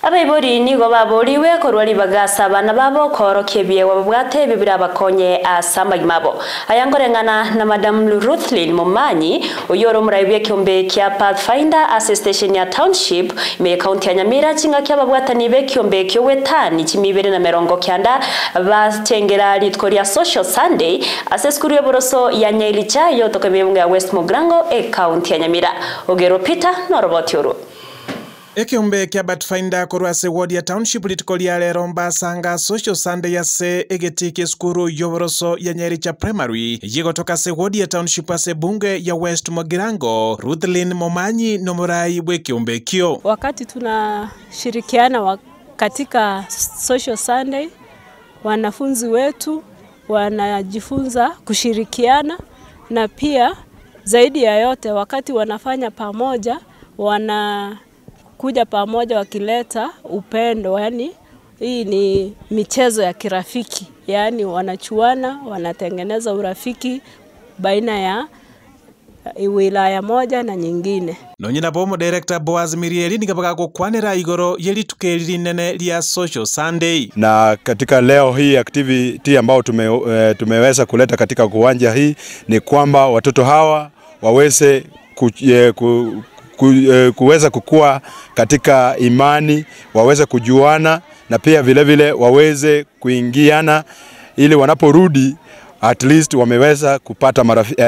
Abaibori nigo baboriwe korwari bagasa bana babo korokebye wabwate bibira bakonye asamba gimabo ayangorengana na Madam Ruthlin Momanyi uyoro muraibiye kiombe kya Pathfinder Association ya Township me county ya Nyamira cinga kya babwatani be kiombe kyo wetani kimibere na merongo kyanda batengera litko lya Social Sunday aseskuru yoboroso ya Nyailicha yotokebye ya West Mogrango county ya Nyamira ogero Peter noroboti uru Ekiombe kya Pathfinder korwase ward ya Township litikolia lero mbasanga Social Sunday yase egetike skuru yoboroso ya Nyailicha Primary yigotoka se ward ya Township ase bunge ya West Mogrango. Ruthlin Momanyi nomurai bwe kiombe kyo. Wakati tunashirikiana katika Social Sunday, wanafunzi wetu wanajifunza kushirikiana, na pia zaidi ya yote wakati wanafanya pamoja kuja pamoja wakileta upendo, yani hii ni michezo ya kirafiki, yani wanachuana, wanatengeneza urafiki baina ya wilaya moja na nyingine. Nonyina bomo director Boaz Mirieli nikabaga kukwanera igoro yelitukeli nene liya Social Sunday. Na katika leo hii activity ambao tumeweza kuleta katika uwanja hii ni kwamba watoto hawa waweze kuweza kukua katika imani, waweze kujuana, na pia vile vile waweze kuingiana ili wanaporudi at least wameweza kupata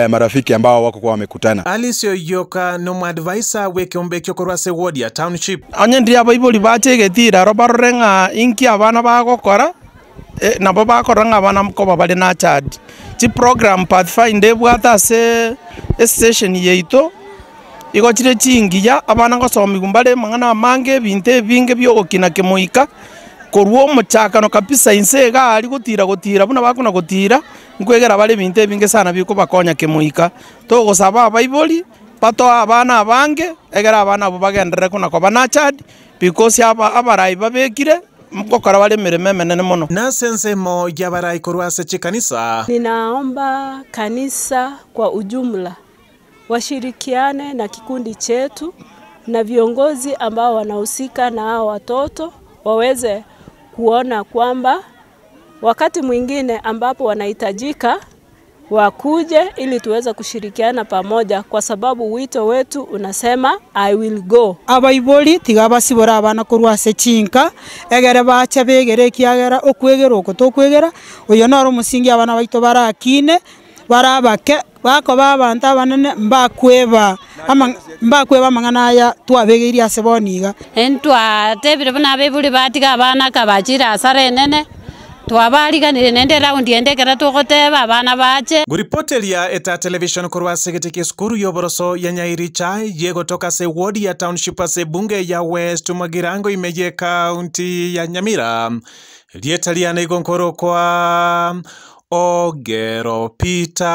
marafiki ambao wako kwa wamekutana. Alice Yoka no advisor wekiombe kyo korwase ward ya Township. Anyendi abaiboli bategetira robarenga inki abana bagokora nabo bakoranga abana mkoba bali na chad. Ti program Pathfinder bwata se station yeito igochire chingiya abana ngosomi gumbale mangana mange binte binge byo okina kemoika korwo muchakano kabisa insega ali gutira buna bakuna gutira nkwegera bale binte binge sana biko bakonya kemoika to gosaba abaiboli pato abana abange egera abana abo bagendere kuna ko bana chad because abarai babekire mukokora bale mirememe nene mono. Na sense mo yabarai korwase chikanisa. Ninaomba kanisa kwa ujumla washirikiane na kikundi chetu na viongozi ambao wanahusika na hao watoto waweze kuona kwamba wakati mwingine ambapo wanahitajika wakuje ili tuweze kushirikiana pamoja, kwa sababu wito wetu unasema I will go. Abaiboli tigabasibora abana kurwase chinka egere bacha begere kiagera okwegera okotokwegera oyo naro musingi abana baito barakine barabake bako babanta abanene mbakweba mangana ya twabegeri aseboniga entwa tebire bana bebuli batiga abana kabachira asare nene twabaliganire nende round endekera tugoteba abana bache. Guripotelia eta television korwase geteke skuru yoboroso ya Nyailicha yegotoka se ward ya Township ase bunge ya West Mogrango imeje county ya Nyamira lietaliana igonkoro kwa Ogero Peter.